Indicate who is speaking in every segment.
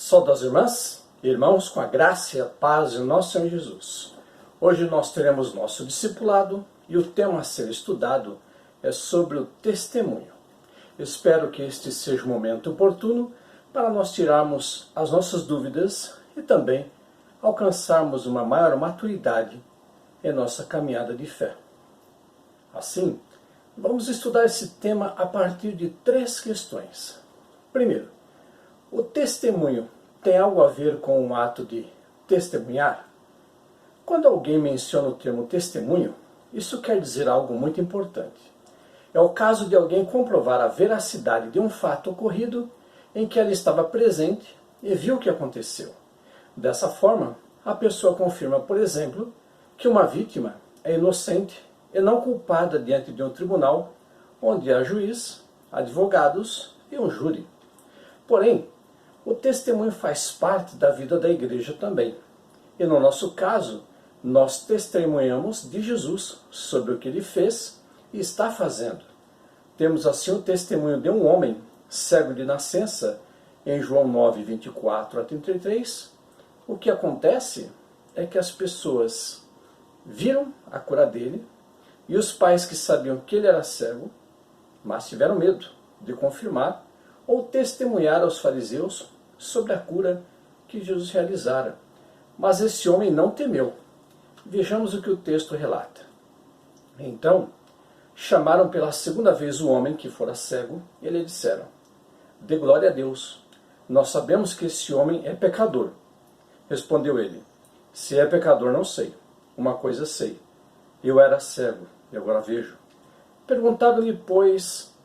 Speaker 1: Saudações irmãs e irmãos, com a graça e a paz de nosso Senhor Jesus. Hoje nós teremos nosso discipulado e o tema a ser estudado é sobre o testemunho. Espero que este seja um momento oportuno para nós tirarmos as nossas dúvidas e também alcançarmos uma maior maturidade em nossa caminhada de fé. Assim, vamos estudar esse tema a partir de 3 questões. Primeiro, o testemunho tem algo a ver com o ato de testemunhar? Quando alguém menciona o termo testemunho, isso quer dizer algo muito importante. É o caso de alguém comprovar a veracidade de um fato ocorrido em que ela estava presente e viu o que aconteceu. Dessa forma, a pessoa confirma, por exemplo, que uma vítima é inocente e não culpada diante de um tribunal onde há juiz, advogados e um júri. Porém, o testemunho faz parte da vida da igreja também. E no nosso caso, nós testemunhamos de Jesus sobre o que ele fez e está fazendo. Temos assim o testemunho de um homem cego de nascença, em João 9, 24 a 33. O que acontece é que as pessoas viram a cura dele e os pais que sabiam que ele era cego, mas tiveram medo de confirmar ou testemunhar aos fariseus sobre a cura que Jesus realizara. Mas esse homem não temeu. Vejamos o que o texto relata. Então, chamaram pela segunda vez o homem que fora cego e lhe disseram: "Dê glória a Deus. Nós sabemos que esse homem é pecador." Respondeu ele: "Se é pecador, não sei. Uma coisa sei. Eu era cego e agora vejo." Perguntaram-lhe, pois,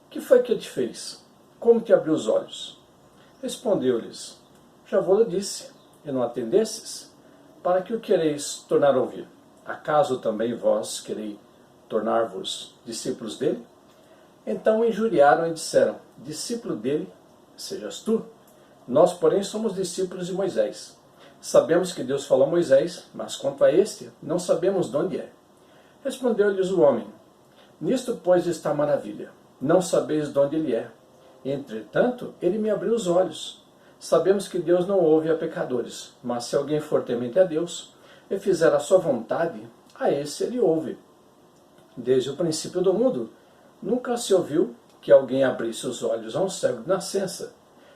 Speaker 1: que foi que te fez? Como te abriu os olhos? Respondeu-lhes: "Já vou-lhe disse, e não atendestes? Para que o quereis tornar a ouvir? Acaso também vós quereis tornar-vos discípulos dele?" Então injuriaram e disseram: "Discípulo dele sejas tu? Nós, porém, somos discípulos de Moisés. Sabemos que Deus falou a Moisés, mas quanto a este, não sabemos de onde é." Respondeu-lhes o homem: "Nisto, pois, está a maravilha. Não sabeis de onde ele é. Entretanto, ele me abriu os olhos. Sabemos que Deus não ouve a pecadores, mas se alguém for temente a Deus e fizer a sua vontade, a esse ele ouve. Desde o princípio do mundo, nunca se ouviu que alguém abrisse os olhos a um cego de nascença.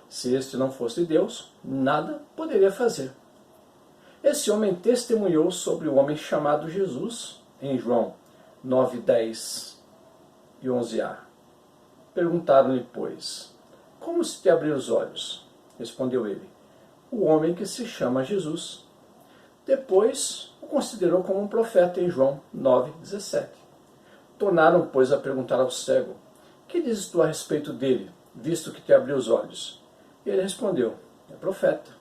Speaker 1: Se este não fosse Deus, nada poderia fazer." Esse homem testemunhou sobre o homem chamado Jesus, em João 9, 10 e 11a. Perguntaram-lhe, pois: "Como se te abriu os olhos?" Respondeu ele: "O homem que se chama Jesus." Depois o considerou como um profeta, em João 9, 17. Tornaram, pois, a perguntar ao cego: "Que dizes tu a respeito dele, visto que te abriu os olhos?" E ele respondeu: "É profeta."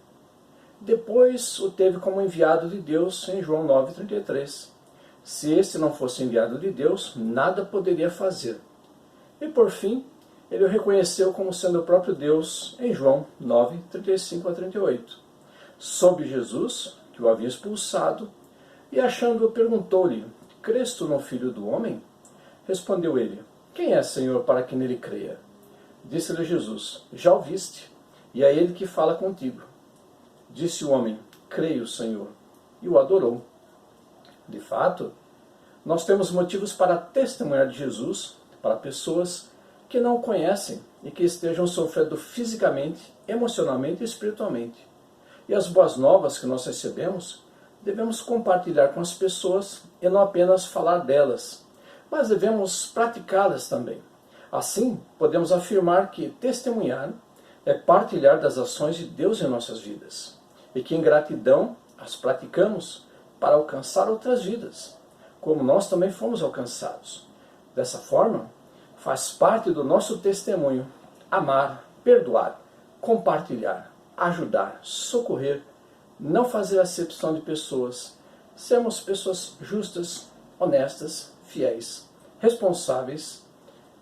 Speaker 1: Depois o teve como enviado de Deus, em João 9, 33. Se este não fosse enviado de Deus, nada poderia fazer. E por fim, ele o reconheceu como sendo o próprio Deus, em João 9, 35 a 38. Soube Jesus que o havia expulsado, e achando-o, perguntou-lhe: "Crês tu no Filho do Homem?" Respondeu ele: "Quem é, Senhor, para que nele creia?" Disse-lhe Jesus: "Já o viste, e é ele que fala contigo." Disse o homem: "Creio, Senhor," e o adorou. De fato, nós temos motivos para testemunhar de Jesus para pessoas que não o conhecem e que estejam sofrendo fisicamente, emocionalmente e espiritualmente. E as boas novas que nós recebemos, devemos compartilhar com as pessoas e não apenas falar delas, mas devemos praticá-las também. Assim, podemos afirmar que testemunhar é partilhar das ações de Deus em nossas vidas, e que em gratidão as praticamos para alcançar outras vidas, como nós também fomos alcançados. Dessa forma, faz parte do nosso testemunho amar, perdoar, compartilhar, ajudar, socorrer, não fazer acepção de pessoas, sermos pessoas justas, honestas, fiéis, responsáveis,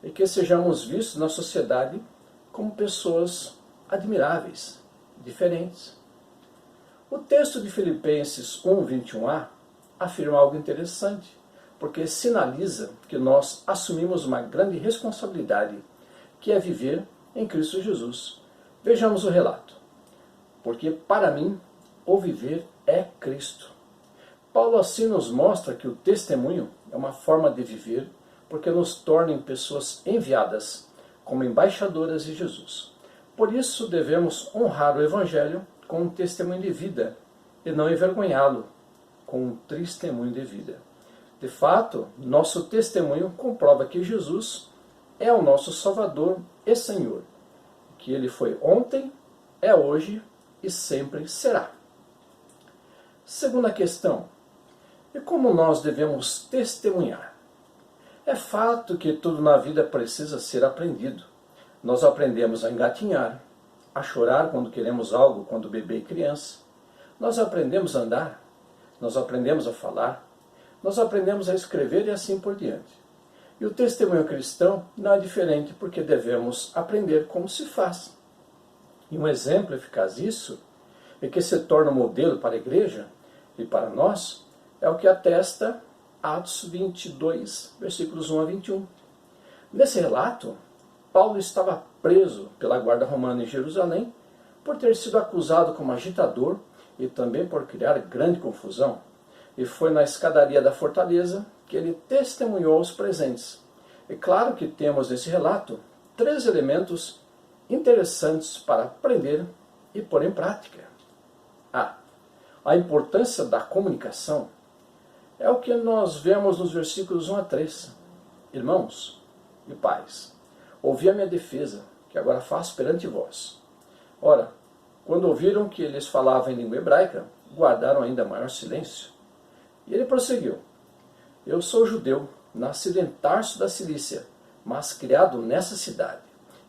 Speaker 1: e que sejamos vistos na sociedade como pessoas admiráveis, diferentes. O texto de Filipenses 1, 21a afirma algo interessante, porque sinaliza que nós assumimos uma grande responsabilidade, que é viver em Cristo Jesus. Vejamos o relato. porque para mim o viver é Cristo. Paulo assim nos mostra que o testemunho é uma forma de viver, porque nos torna em pessoas enviadas como embaixadoras de Jesus. Por isso devemos honrar o Evangelho com um testemunho de vida e não envergonhá-lo com um testemunho de vida. De fato, nosso testemunho comprova que Jesus é o nosso Salvador e Senhor, que Ele foi ontem, é hoje e sempre será. Segunda questão: e como nós devemos testemunhar? É fato que tudo na vida precisa ser aprendido. Nós aprendemos a engatinhar, a chorar quando queremos algo, quando bebê e criança. Nós aprendemos a andar, nós aprendemos a falar, nós aprendemos a escrever e assim por diante. E o testemunho cristão não é diferente, porque devemos aprender como se faz. E um exemplo eficaz disso, e que se torna um modelo para a igreja e para nós, é o que atesta Atos 22, versículos 1 a 21. Nesse relato, Paulo estava preso pela guarda romana em Jerusalém por ter sido acusado como agitador e também por criar grande confusão. E foi na escadaria da fortaleza que ele testemunhou aos presentes. É claro que temos nesse relato 3 elementos interessantes para aprender e pôr em prática. A importância da comunicação é o que nós vemos nos versículos 1 a 3. Irmãos e pais, ouvi a minha defesa, que agora faço perante vós. Ora, quando ouviram que eles falavam em língua hebraica, guardaram ainda maior silêncio. E ele prosseguiu: eu sou judeu, nascido em Tarso da Cilícia, mas criado nessa cidade,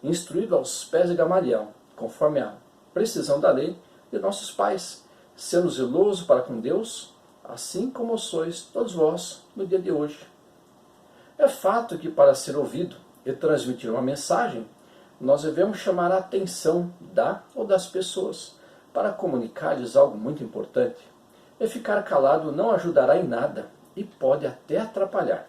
Speaker 1: instruído aos pés de Gamaliel, conforme a precisão da lei de nossos pais, sendo zeloso para com Deus, assim como sois todos vós no dia de hoje. É fato que para ser ouvido e transmitir uma mensagem, nós devemos chamar a atenção da ou das pessoas para comunicar-lhes algo muito importante. E ficar calado não ajudará em nada e pode até atrapalhar.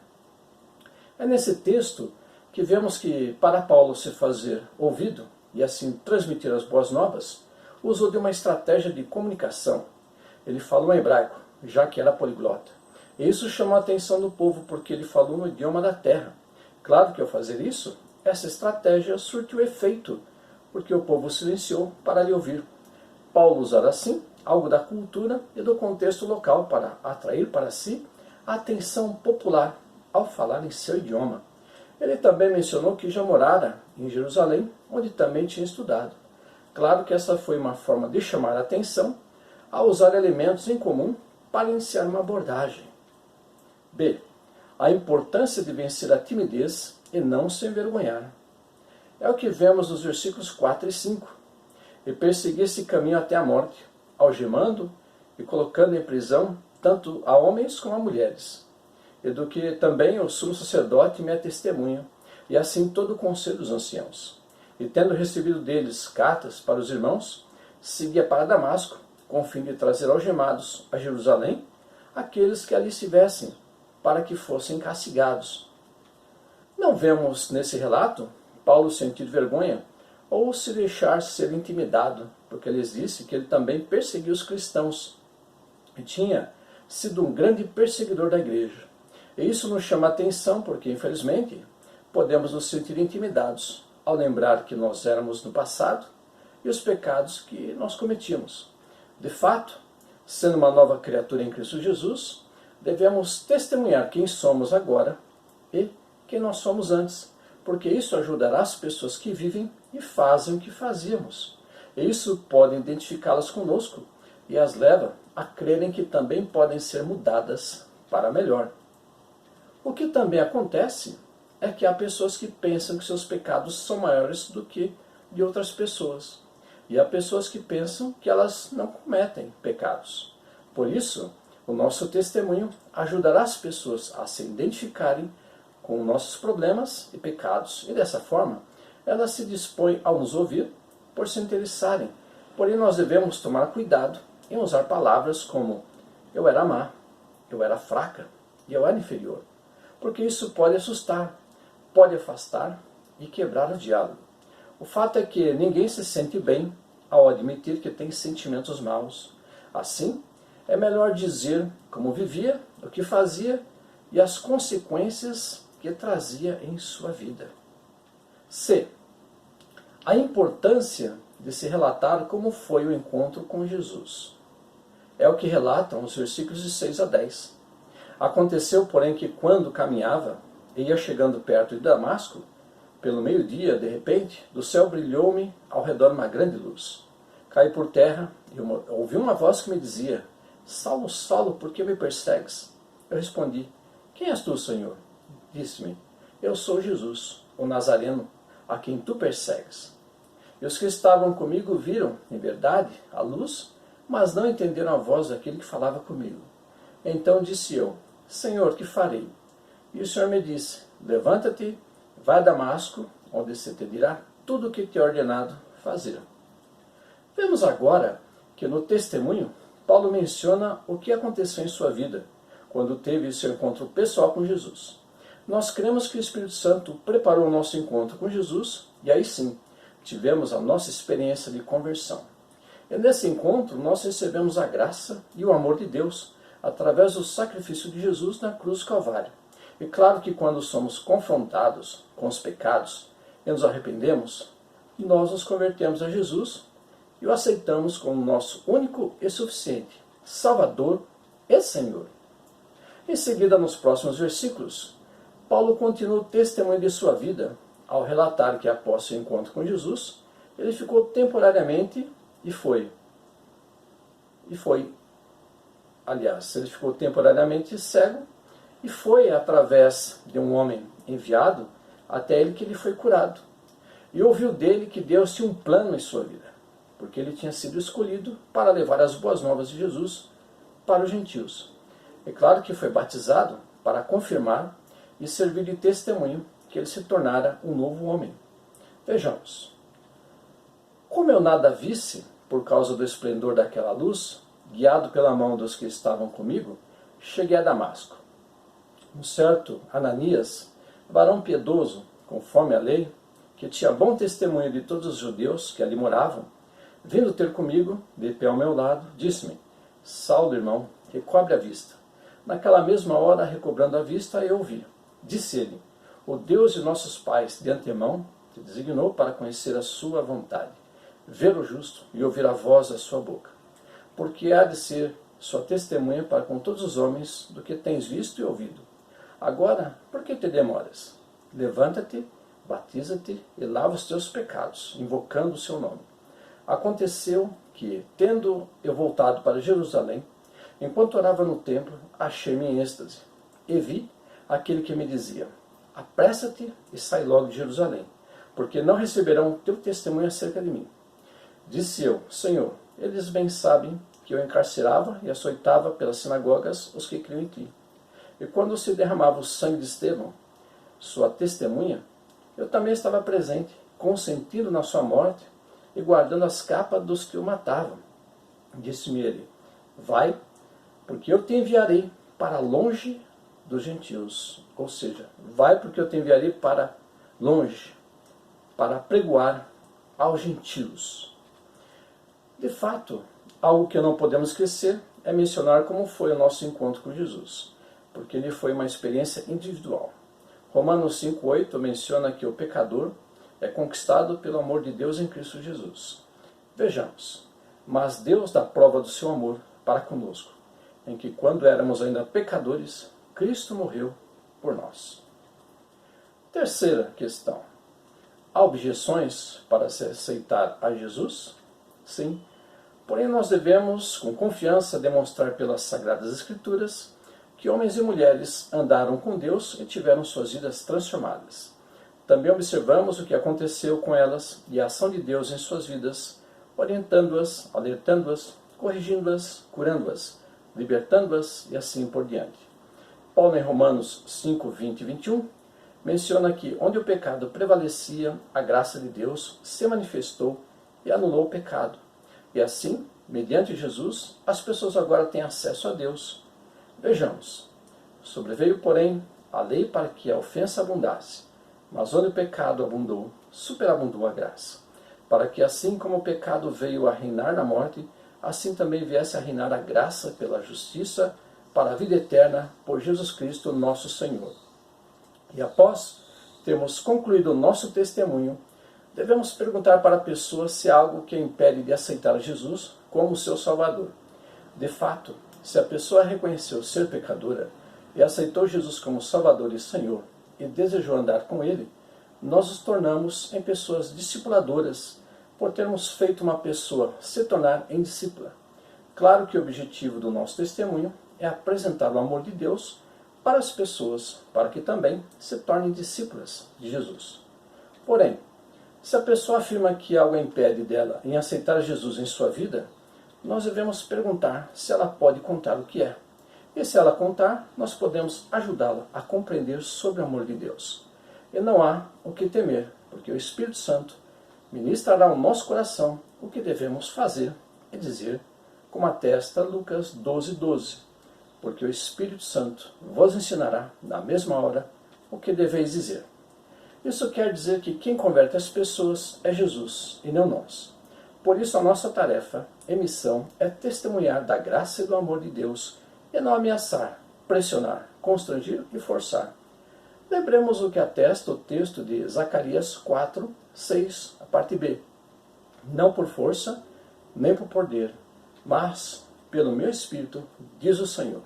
Speaker 1: É nesse texto que vemos que, para Paulo se fazer ouvido e assim transmitir as boas novas, usou de uma estratégia de comunicação. Ele falou em hebraico, já que era poliglota. E isso chamou a atenção do povo, porque ele falou no idioma da terra. Claro que ao fazer isso, essa estratégia surtiu efeito, porque o povo silenciou para lhe ouvir. Paulo usara assim algo da cultura e do contexto local para atrair para si a atenção popular ao falar em seu idioma. Ele também mencionou que já morara em Jerusalém, onde também tinha estudado. Claro que essa foi uma forma de chamar a atenção ao usar elementos em comum para iniciar uma abordagem. B. A importância de vencer a timidez e não se envergonhar. É o que vemos nos versículos 4 e 5. E persegui esse caminho até a morte, algemando e colocando em prisão tanto a homens como a mulheres. E do que também o sumo sacerdote me é testemunha, e assim todo o conselho dos anciãos. E tendo recebido deles cartas para os irmãos, seguia para Damasco, com o fim de trazer algemados a Jerusalém aqueles que ali estivessem, para que fossem castigados. Não vemos nesse relato Paulo sentir vergonha ou se deixar ser intimidado, porque ele disse que ele também perseguiu os cristãos e tinha sido um grande perseguidor da igreja. E isso nos chama a atenção porque, infelizmente, podemos nos sentir intimidados ao lembrar que nós éramos no passado e os pecados que nós cometíamos. De fato, sendo uma nova criatura em Cristo Jesus, devemos testemunhar quem somos agora e quem nós somos antes, porque isso ajudará as pessoas que vivem e fazem o que fazíamos. E isso pode identificá-las conosco e as leva a crerem que também podem ser mudadas para melhor. O que também acontece é que há pessoas que pensam que seus pecados são maiores do que de outras pessoas. E há pessoas que pensam que elas não cometem pecados. Por isso, o nosso testemunho ajudará as pessoas a se identificarem com nossos problemas e pecados. E dessa forma, elas se dispõem a nos ouvir por se interessarem. Porém, nós devemos tomar cuidado em usar palavras como eu era má, eu era fraca e eu era inferior. Porque isso pode assustar, pode afastar e quebrar o diálogo. O fato é que ninguém se sente bem ao admitir que tem sentimentos maus. Assim, é melhor dizer como vivia, o que fazia e as consequências que trazia em sua vida. C. A importância de se relatar como foi o encontro com Jesus. É o que relatam os versículos de 6 a 10. Aconteceu, porém, que quando caminhava e ia chegando perto de Damasco, pelo meio-dia, de repente, do céu brilhou-me ao redor uma grande luz. Caí por terra e ouvi uma voz que me dizia: Saulo, Saulo, por que me persegues? Eu respondi: Quem és tu, Senhor? Disse-me: Eu sou Jesus, o Nazareno, a quem tu persegues. E os que estavam comigo viram, em verdade, a luz, mas não entenderam a voz daquele que falava comigo. Então disse eu: Senhor, que farei? E o Senhor me disse: Levanta-te, vai a Damasco, onde se te dirá tudo o que te é ordenado fazer. Vemos agora que no testemunho, Paulo menciona o que aconteceu em sua vida, quando teve seu encontro pessoal com Jesus. Nós cremos que o Espírito Santo preparou o nosso encontro com Jesus, e aí sim, tivemos a nossa experiência de conversão. E nesse encontro, nós recebemos a graça e o amor de Deus, através do sacrifício de Jesus na cruz do Calvário. E claro que quando somos confrontados com os pecados e nos arrependemos, nós nos convertemos a Jesus e o aceitamos como nosso único e suficiente Salvador e Senhor. Em seguida, nos próximos versículos, Paulo continua o testemunho de sua vida ao relatar que após seu encontro com Jesus, ele ficou temporariamente ele ficou temporariamente cego e foi através de um homem enviado até ele que ele foi curado. E ouviu dele que Deus tinha um plano em sua vida, porque ele tinha sido escolhido para levar as boas novas de Jesus para os gentios. É claro que foi batizado para confirmar e servir de testemunho que ele se tornara um novo homem. Vejamos. Como eu nada visse, por causa do esplendor daquela luz, guiado pela mão dos que estavam comigo, cheguei a Damasco. Um certo Ananias, varão piedoso, conforme a lei, que tinha bom testemunho de todos os judeus que ali moravam, vindo ter comigo, de pé ao meu lado, disse-me: Saulo, irmão, recobre a vista. Naquela mesma hora, recobrando a vista, eu vi. Disse ele: O Deus de nossos pais, de antemão, te designou para conhecer a sua vontade, ver o justo e ouvir a voz da sua boca. Porque há de ser sua testemunha para com todos os homens do que tens visto e ouvido. Agora, por que te demoras? Levanta-te, batiza-te e lava os teus pecados, invocando o seu nome. Aconteceu que, tendo eu voltado para Jerusalém, enquanto orava no templo, achei-me em êxtase, e vi aquele que me dizia: Apressa-te e sai logo de Jerusalém, porque não receberão teu testemunho acerca de mim. Disse eu: Senhor, eles bem sabem que eu encarcerava e açoitava pelas sinagogas os que criam em ti. E quando se derramava o sangue de Estevão, sua testemunha, eu também estava presente, consentindo na sua morte e guardando as capas dos que o matavam. Disse-me ele: Vai, porque eu te enviarei para longe dos gentios. Ou seja, vai porque eu te enviarei para longe, para pregoar aos gentios. De fato, algo que não podemos esquecer é mencionar como foi o nosso encontro com Jesus, porque ele foi uma experiência individual. Romanos 5,8 menciona que o pecador é conquistado pelo amor de Deus em Cristo Jesus. Vejamos. Mas Deus dá prova do seu amor para conosco, em que quando éramos ainda pecadores, Cristo morreu por nós. Terceira questão. Há objeções para se aceitar a Jesus? Sim. Porém, nós devemos, com confiança, demonstrar pelas Sagradas Escrituras que homens e mulheres andaram com Deus e tiveram suas vidas transformadas. Também observamos o que aconteceu com elas e a ação de Deus em suas vidas, orientando-as, alertando-as, corrigindo-as, curando-as, libertando-as e assim por diante. Paulo, em Romanos 5, 20 e 21, menciona que onde o pecado prevalecia, a graça de Deus se manifestou e anulou o pecado. E assim, mediante Jesus, as pessoas agora têm acesso a Deus. Vejamos. Sobreveio, porém, a lei para que a ofensa abundasse, mas onde o pecado abundou, superabundou a graça. para que assim como o pecado veio a reinar na morte, assim também viesse a reinar a graça pela justiça para a vida eterna por Jesus Cristo nosso Senhor. E após termos concluído o nosso testemunho, devemos perguntar para a pessoa se há algo que a impede de aceitar Jesus como seu Salvador. De fato, se a pessoa reconheceu ser pecadora e aceitou Jesus como Salvador e Senhor e desejou andar com Ele, nós nos tornamos em pessoas discipuladoras por termos feito uma pessoa se tornar em discípula. Claro que o objetivo do nosso testemunho é apresentar o amor de Deus para as pessoas, para que também se tornem discípulas de Jesus. Porém, se a pessoa afirma que algo impede dela em aceitar Jesus em sua vida, nós devemos perguntar se ela pode contar o que é. E se ela contar, nós podemos ajudá-la a compreender sobre o amor de Deus. E não há o que temer, porque o Espírito Santo ministrará ao nosso coração o que devemos fazer e dizer, como atesta Lucas 12:12. Porque o Espírito Santo vos ensinará, na mesma hora, o que deveis dizer. Isso quer dizer que quem converte as pessoas é Jesus, e não nós. Por isso a nossa tarefa e missão é testemunhar da graça e do amor de Deus, e não ameaçar, pressionar, constranger e forçar. Lembremos o que atesta o texto de Zacarias 4:6, a parte B. Não por força, nem por poder, mas pelo meu Espírito, diz o Senhor.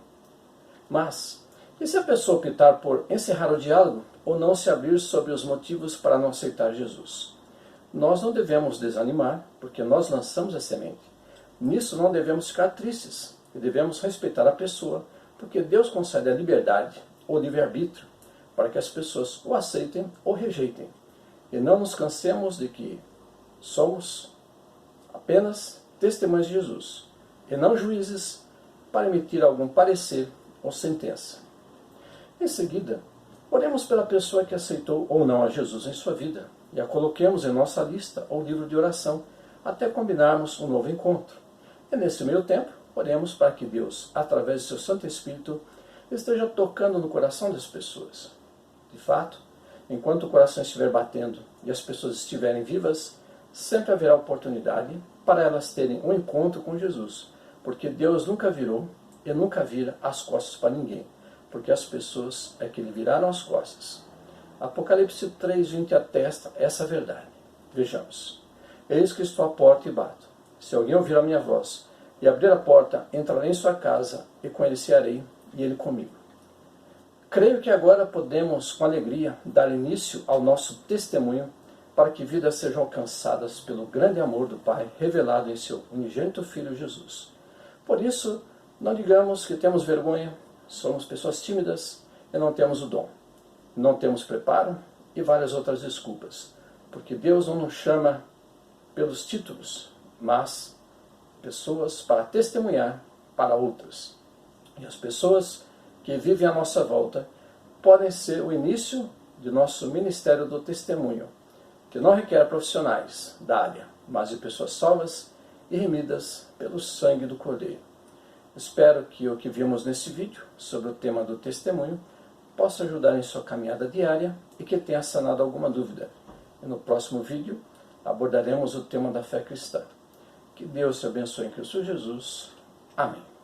Speaker 1: Mas, e se a pessoa optar por encerrar o diálogo ou não se abrir sobre os motivos para não aceitar Jesus? Nós não devemos desanimar, porque nós lançamos a semente. Nisso não devemos ficar tristes, e devemos respeitar a pessoa, porque Deus concede a liberdade, ou livre-arbítrio, para que as pessoas o aceitem ou rejeitem. E não nos cansemos de que somos apenas testemunhas de Jesus, e não juízes para emitir algum parecer ou sentença. Em seguida, oremos pela pessoa que aceitou ou não a Jesus em sua vida, e a coloquemos em nossa lista ou livro de oração, até combinarmos um novo encontro. E nesse meio tempo, oremos para que Deus, através de seu Santo Espírito, esteja tocando no coração das pessoas. De fato, enquanto o coração estiver batendo e as pessoas estiverem vivas, sempre haverá oportunidade para elas terem um encontro com Jesus, porque Deus nunca virou e nunca vira as costas para ninguém, porque as pessoas é que lhe viraram as costas. Apocalipse 3:20 atesta essa verdade. Vejamos. Eis que estou à porta e bato. Se alguém ouvir a minha voz e abrir a porta, entrarei em sua casa e com ele cearei e ele comigo. Creio que agora podemos, com alegria, dar início ao nosso testemunho para que vidas sejam alcançadas pelo grande amor do Pai revelado em seu unigênito Filho Jesus. Por isso, não digamos que temos vergonha, somos pessoas tímidas e não temos o dom. Não temos preparo e várias outras desculpas, porque Deus não nos chama pelos títulos, mas pessoas para testemunhar para outras. E as pessoas que vivem à nossa volta podem ser o início de nosso ministério do testemunho, que não requer profissionais da área, mas de pessoas salvas e remidas pelo sangue do Cordeiro. Espero que o que vimos nesse vídeo sobre o tema do testemunho possa ajudar em sua caminhada diária e que tenha sanado alguma dúvida. E no próximo vídeo abordaremos o tema da fé cristã. Que Deus te abençoe em Cristo Jesus. Amém.